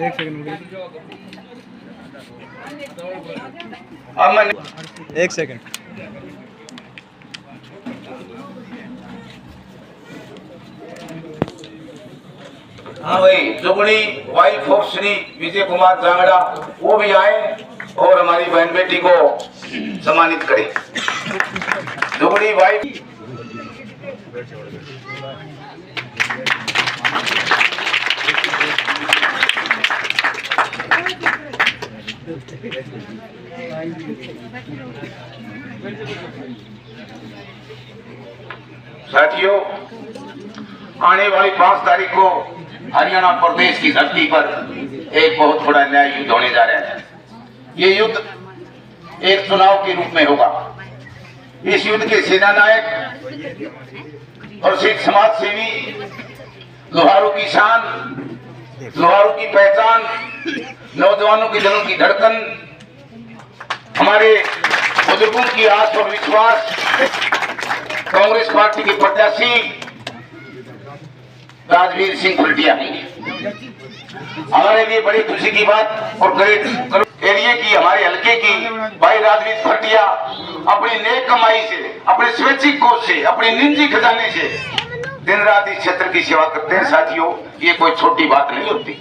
एक सेकंड। हाँ भाई, जुगड़ी वाइफ ऑफ श्री विजय कुमार जांगड़ा वो भी आए और हमारी बहन बेटी को सम्मानित करें। जुगड़ी वाइफ साथियों, आने वाली 5 तारीख को हरियाणा प्रदेश की धरती पर एक बहुत बड़ा न्याय युद्ध होने जा रहा है। ये युद्ध एक चुनाव के रूप में होगा। इस युद्ध के सेनानायक प्रसिद्ध समाज सेवी, लोहारों की शान, लोहारों की पहचान, नौजवानों के दिलों की धड़कन, हमारे बुजुर्गों की आस और विश्वास, कांग्रेस पार्टी के प्रत्याशी राजवीर सिंह फलटिया है। हमारे लिए बड़ी खुशी की बात और ग्रेट एरिया की, हमारे हल्के की भाई राजवीर फलटिया अपनी नेक कमाई से, अपने स्वैच्छिक कोष से, अपने निजी खजाने से दिन रात इस क्षेत्र की सेवा करते हैं। साथियों, ये कोई छोटी बात नहीं होती।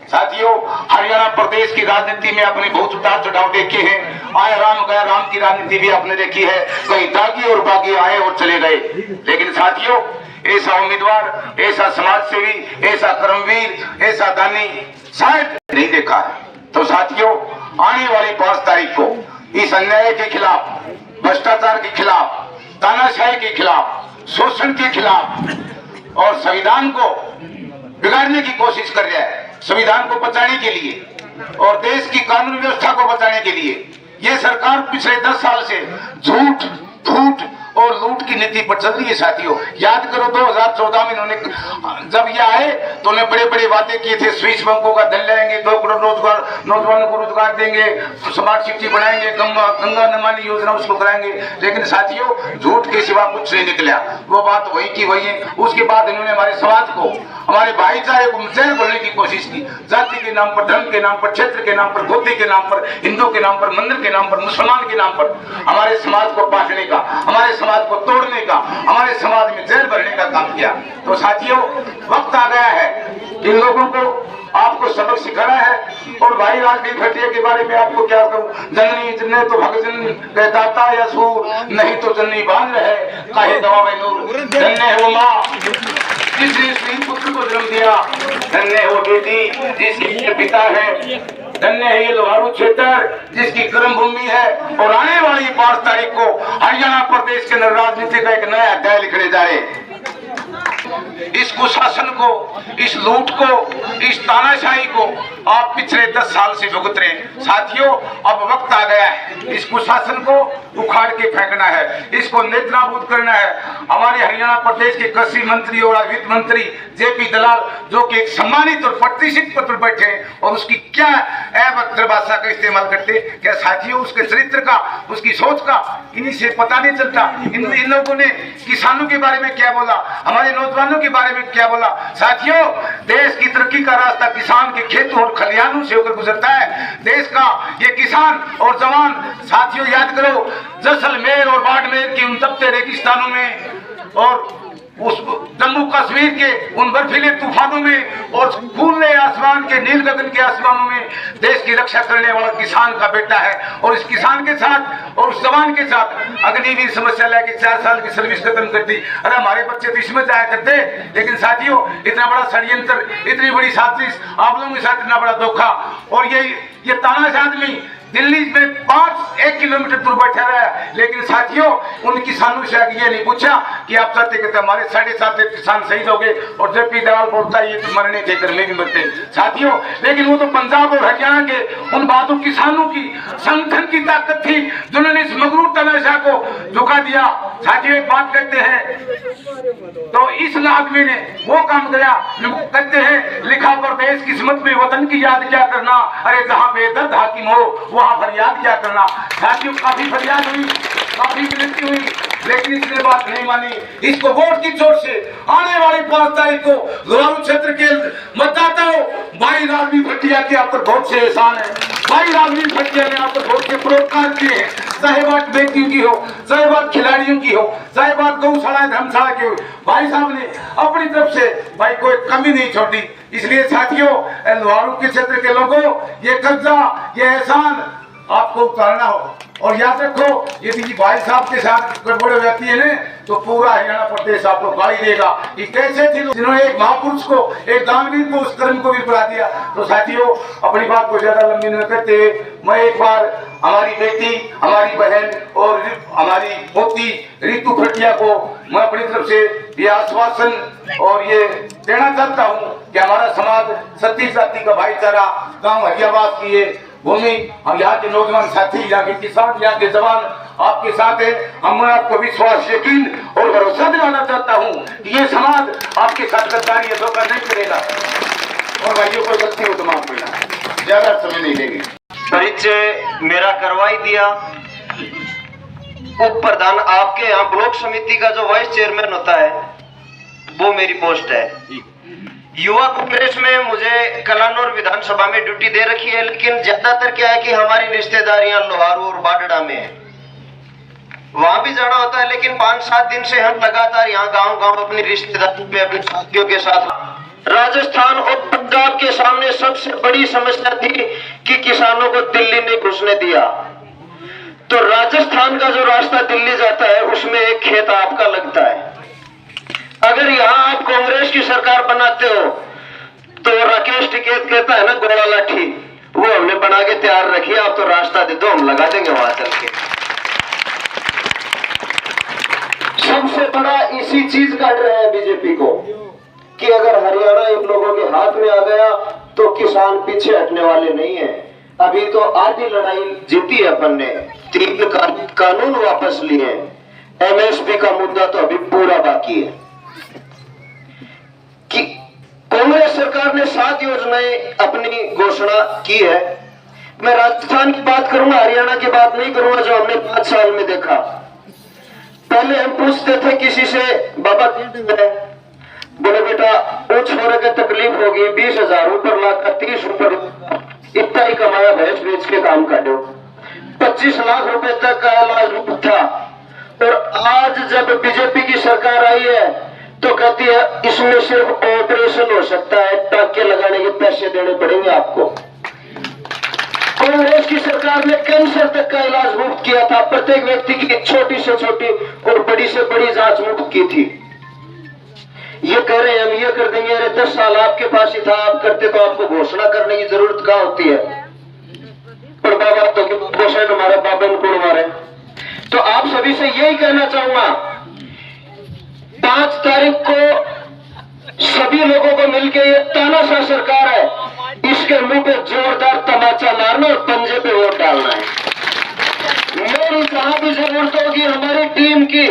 साथियों, हरियाणा प्रदेश की राजनीति में अपने बहुत उतार चढ़ाव देखे हैं। आए राम गया राम की राजनीति भी आपने देखी है, कहीं दागी और बागी आए और चले गए। लेकिन साथियों, ऐसा उम्मीदवार, ऐसा समाज सेवी, ऐसा कर्मवीर, ऐसा दानी शायद नहीं देखा है। तो साथियों, आने वाली 5 तारीख को इस अन्याय के खिलाफ, भ्रष्टाचार के खिलाफ, तानाशाही के खिलाफ, शोषण के खिलाफ और संविधान को बिगाड़ने की कोशिश कर रहा है, संविधान को बचाने के लिए और देश की कानून व्यवस्था को बचाने के लिए ये सरकार पिछले 10 साल से झूठ, झूठ और लूट की नीति पर चल रही है। साथियों, याद करो 2014 में इन्होंने जब ये आए तो उन्हें बड़े बड़े वादे किए थे, स्विस बैंकों का धन लाएंगे, 2 करोड़ रोजगार, नौजवानों को रोजगार देंगे, स्मार्ट सिटी बनाएंगे, गंगा नमामि योजना उसको कराएंगे। लेकिन साथियों, झूठ के सिवा कुछ नहीं निकला, वो बात वही की वही है। उसके बाद इन्होंने हमारे समाज को, हमारे भाईचारे को जहर बोलने की कोशिश की। जाति के नाम पर, धर्म के नाम पर, क्षेत्र के नाम पर, गोत्री के नाम पर, हिंदू के नाम पर, मंदिर के नाम पर, मुसलमान के नाम पर हमारे समाज को बांटने का, हमारे समाज को तोड़ने का, हमारे समाज में जहर भरने का काम किया। तो साथियों, वक्त आ गया है इन लोगों को आपको सबक सिखाना है। और भाई राजवीर फलटिया के बारे में आपको क्या कहूँ, जननी जन्ने तो भगजन कहता या सूर, नहीं तो जन्नी बांध रहे काहे दवा में नूर। धन्य है वो माँ जिसने इस पुत्र को जन्म दिया, धन्य है वो बेटी जिसके पिता है, धन्य है ये लोहारू क्षेत्र जिसकी कर्म भूमि है। और आने वाली 5 तारीख को हरियाणा प्रदेश के अंदर राजनीति का एक नया अध्याय लिखने जा रहे। इस कुशासन को, इस लूट को, इस तानाशाही को आप पिछले 10 साल से भुगत रहे हैं। साथियों, अब वक्त आ गया है इस कुशासन को उखाड़ के फेंकना है, इसको नेस्तनाबूद करना है। हमारे हरियाणा प्रदेश के कृषि मंत्री और वित्त मंत्री जेपी दलाल, जो कि एक सम्मानित और प्रतिष्ठित पद पर बैठे हैं, और उसकी क्या अभद्र भाषा का इस्तेमाल करते, क्या साथियों उसके चरित्र का, उसकी सोच का इन्हीं से पता नहीं चलता। इन लोगों ने किसानों के बारे में क्या बोला, हमारे नौजवानों के बारे में क्या बोला। साथियों, देश की तरक्की का रास्ता किसान के खेतों और खलिहानों से होकर गुजरता है। देश का ये किसान और जवान, साथियों याद करो जैसलमेर और बाड़मेर के उन तपते रेगिस्तानों में और उस जम्मू कश्मीर के उन बर्फीले तूफानों में और खुले आसमान के, नील गगन के आसमानों में देश की रक्षा करने वाला किसान का बेटा है। और इस किसान के साथ और उस जवान के साथ अग्निवीर समस्या लेके 4 साल की सर्विस खत्म कर दी। अरे हमारे बच्चे तो इसमें जाया करते। लेकिन साथियों, इतना बड़ा षड्यंत्र, इतनी बड़ी साजिश, आप लोगों के साथ इतना बड़ा धोखा, और ये तानाशाह आदमी दिल्ली में 1 किलोमीटर दूर बैठा रहा। लेकिन साथियों, उन किसानों से ये नहीं पूछा कि आप चाहते कहते हमारे 7.5 किसान शहीद हो गए, और जेपी दलाल बोलता है ये तो मरने के घर में भी मरते साथियों। लेकिन वो तो पंजाब और हरियाणा के उन बातों किसानों की संगठन की ताकत थी जिन्होंने इस मगरूर तमाशा को झुका दिया। साथियों, एक बात कहते हैं तो इस आदमी ने वो काम किया, कहते हैं लिखा परदेश किस्मत में वतन की याद क्या करना, अरे जहाँ बेदर्द हाकिम हो वहाँ फरियाद क्या करना। साथियों, काफी फरियाद हुई, काफी विनती हुई, लेकिन इसने बात नहीं मानी। इसको वोट की चोट से आने वाली 5 तारीख को लोहारू क्षेत्र के मतदाताओं, भाई राजवीर भटिया के आप पर बहुत से एहसान है। भाई राजवीर भटिया ने आप पर बहुत से पुरस्कार किए हैं, चाहे बात बेटियों की हो, चाहे बात खिलाड़ियों की हो, चाहे बात गौशाला धर्मशाला की हो, भाई साहब ने अपनी तरफ से भाई कोई कमी नहीं छोड़ी। इसलिए साथियों, लोहारू के क्षेत्र के लोगों, ये कर्जा, ये एहसान आपको उतारना हो। और याद रखो, यदि भाई साहब के साथ कोई बड़े व्यक्ति है ना, तो पूरा हरियाणा प्रदेश आपको गाली देगा कि कैसे थे जिन्होंने एक महापुरुष को, एक दानवीर को, उस कर्म को भी बुला दिया। तो साथियों, अपनी बात को ज्यादा लंबी न करते हुए मैं एक बार हमारी बेटी, हमारी बहन और हमारी पोती रितु भटिया को मैं अपनी तरफ से ये आश्वासन और ये देना चाहता हूँ कि हमारा समाज सती जाति का भाईचारा गाँव हरियावास की ये भूमि, हम यहाँ के नौजवान साथी, यहाँ के किसान, यहाँ के जवान आपके साथ है। हम आपको विश्वास, यकीन और भरोसा दिलाना चाहता हूँ कि ये समाज आपके साथ गद्दारी या धोखा नहीं करेगा। और भाइयों को गलती हो तो माफ करना, ज्यादा समय नहीं लेंगे। परिचय मेरा करवाई दिया। उप प्रधान आपके यहाँ ब्लॉक समिति का जो वाइस चेयरमैन होता है वो मेरी पोस्ट है। युवा कांग्रेस में मुझे कलानौर विधानसभा में ड्यूटी दे रखी है, लेकिन ज्यादातर क्या है कि हमारी रिश्तेदारियां लोहारू और बाडड़ा में है, वहां भी जाना होता है। लेकिन 5-7 दिन से हम लगातार यहाँ गांव-गांव अपनी रिश्तेदारी में अपने साथियों के साथ। राजस्थान और पंजाब के सामने सबसे बड़ी समस्या थी कि किसानों को दिल्ली ने घुसने दिया। तो राजस्थान का जो रास्ता दिल्ली जाता है उसमें एक खेत आपका लगता है। अगर यहाँ आप कांग्रेस की सरकार बनाते हो तो राकेश टिकैत कहता है ना, गोला लाठी, वो हमने बना के तैयार रखी, आप तो रास्ता दे दो, हम लगा देंगे वहां चल के। सबसे बड़ा इसी चीज का डर है बीजेपी को कि अगर हरियाणा इन लोगों के हाथ में आ गया तो किसान पीछे हटने वाले नहीं है। अभी तो आधी लड़ाई जीती है अपन ने, 3 कानून वापस लिए, एमएसपी का मुद्दा तो अभी पूरा बाकी है। कि कांग्रेस सरकार ने 7 योजनाएं अपनी घोषणा की है। मैं राजस्थान की बात करूंगा, हरियाणा की बात नहीं करूंगा जो हमने 5 साल में देखा। पहले हम पूछते थे किसी से, बाबा बोले बेटा वो छोरे के तकलीफ होगी, 20,000 ऊपर लाख का, 30 ऊपर इतना ही कमाया, भैंस बेच के काम काटो। 25 लाख रुपए तक का इलाज मुफ्त था। और आज जब बीजेपी की सरकार आई है तो कहती है इसमें सिर्फ ऑपरेशन हो सकता है, टाके लगाने के पैसे देने पड़ेंगे आपको। कांग्रेस की सरकार ने कैंसर तक का इलाज मुफ्त किया था, प्रत्येक व्यक्ति की छोटी से छोटी और बड़ी से बड़ी जांच मुफ्त की थी। ये कह रहे हैं हम ये कर देंगे, अरे 10 साल आपके पास ही था, आप करते तो आपको घोषणा करने की जरूरत क्या होती है। पर बाबा तो घोषणा हमारे बाबा को मारे। तो आप सभी से यही कहना चाहूंगा, 5 तारीख को सभी लोगों को मिलकर ये तानाशाह सरकार है, इसके मुंह पे जोरदार तमाचा मारना और पंजे पे वोट डालना है। मेरी जहां भी जरूरत होगी हमारी टीम की,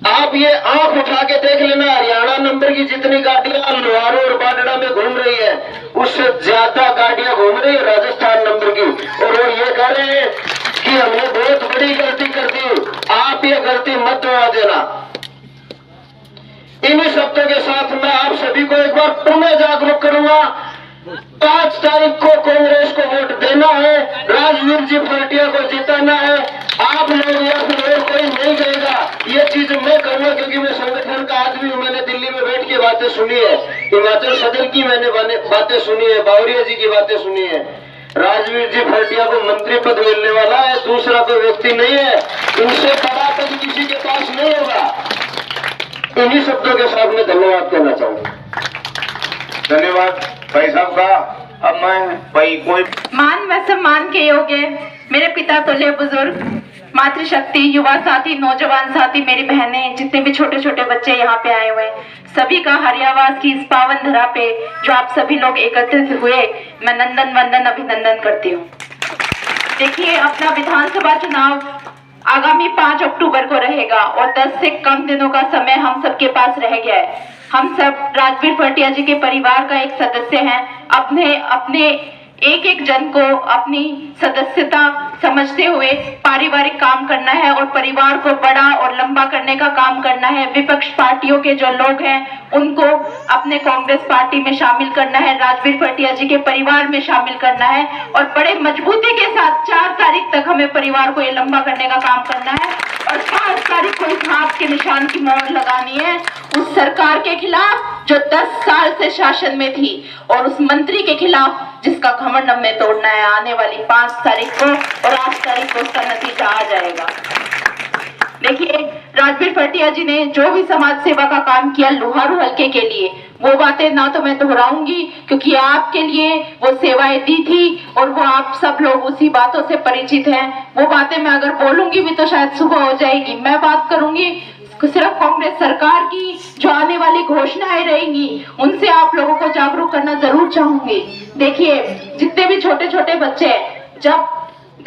आप ये आंख उठा के देख लेना, हरियाणा नंबर की जितनी गाड़ियां लोहारू और बाडड़ा में घूम रही है उससे ज्यादा गाड़ियां घूम रही है राजस्थान नंबर की। और वो ये कह रहे हैं कि हमने बहुत बड़ी गलती कर दी, आप ये गलती मत दोहरा देना। इन्हीं शब्दों के साथ मैं आप सभी को एक बार पुनः जागरूक करूंगा। 5 तारीख को कांग्रेस को वोट देना है, राजवीर जी भटिया को जिताना है। आप लोग या फिर और कोई नहीं कहेगा, ये चीज मैं कहूंगा क्योंकि मैं संगठन का आदमी हूं। मैंने दिल्ली में बैठ के बातें सुनी है, हिमाचल सदन की मैंने बातें सुनी है, बावरिया जी की बातें सुनी है। राजवीर जी भटिया को मंत्री पद मिलने वाला है, दूसरा कोई व्यक्ति नहीं है, इनसे बड़ा पद किसी के पास नहीं होगा। इन्हीं शब्दों के साथ में धन्यवाद कहना चाहूंगा। धन्यवाद भाई साहब का। अब मैं भाई कोई मान व सम्मान के योग्य मेरे पिता तुल्य बुजुर्ग, मातृशक्ति, युवा साथी, नौजवान साथी, मेरी बहनें, जितने भी छोटे छोटे बच्चे यहाँ पे आए हुए हैं, सभी का हरियावास की इस पावन धरा पे जो आप सभी लोग एकत्रित हुए, मैं नंदन वंदन अभिनंदन करती हूँ। देखिए, अपना विधानसभा चुनाव आगामी 5 अक्टूबर को रहेगा और 10 से कम दिनों का समय हम सबके पास रह गया है। हम सब राजवीर भटिया जी के परिवार का एक सदस्य हैं। अपने एक एक जन को अपनी सदस्यता समझते हुए पारिवारिक काम करना है और परिवार को बड़ा और लंबा करने का काम करना है। विपक्ष पार्टियों के जो लोग हैं उनको अपने कांग्रेस पार्टी में शामिल करना है, राजवीर भटिया जी के परिवार में शामिल करना है और बड़े मजबूती के साथ 4 तारीख तक हमें परिवार को ये लंबा करने का काम करना है और 5 तारीख को इस हाथ के निशान की मोहर लगानी है उस सरकार के खिलाफ जो 10 साल से शासन में थी और उस मंत्री के खिलाफ जिसका घमंड हमें तोड़ना है आने वाली 5 तारीख को और 8 तारीख को उसका नतीजा आ जाएगा। देखिए, राजवीर भटिया जी ने जो भी समाज सेवा का काम किया लोहारू हल्के के लिए, वो बातें ना तो मैं दोहराऊंगी क्योंकि आपके लिए वो सेवाएं दी थी और वो आप सब लोग उसी बातों से परिचित हैं। वो बातें मैं अगर बोलूंगी भी तो शायद सुबह हो जाएगी। मैं बात करूंगी सिर्फ कांग्रेस सरकार की जो आने वाली घोषणाएं रहेंगी उनसे आप लोगों को जागरूक करना जरूर चाहूंगी। देखिए, जितने भी छोटे छोटे बच्चे हैं, जब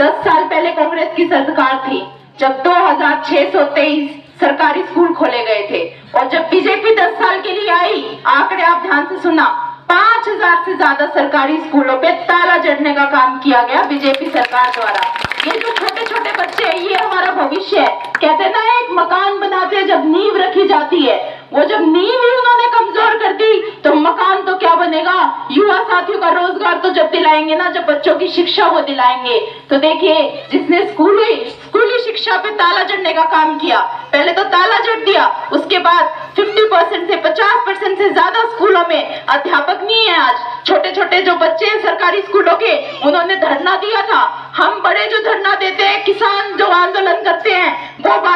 10 साल पहले कांग्रेस की सरकार थी, जब 2623 सरकारी स्कूल खोले गए थे और जब बीजेपी 10 साल के लिए आई, आंकड़े आप ध्यान से सुना, 5000 से ज्यादा सरकारी स्कूलों पे ताला जड़ने का काम किया गया बीजेपी सरकार द्वारा। ये जो छोटे छोटे बच्चे हैं ये हमारा भविष्य है। कहते ना, एक मकान बनाते हैं जब नींव रखी जाती है, वो जब नींव ही उन्होंने कमजोर कर दी तो मकान तो क्या बनेगा। युवा साथियों का रोजगार तो जब दिलाएंगे ना, जब बच्चों की शिक्षा वो दिलाएंगे। तो देखिए, जिसने स्कूली शिक्षा पे ताला जड़ने का काम किया, पहले तो ताला जड़ दिया, उसके बाद 50% से 50% से ज्यादा स्कूलों में अध्यापक नहीं है। आज छोटे छोटे जो बच्चे हैं सरकारी स्कूलों के, उन्होंने धरना दिया था। हम बड़े जो धरना देते हैं, किसान जो आंदोलन करते हैं, वो बात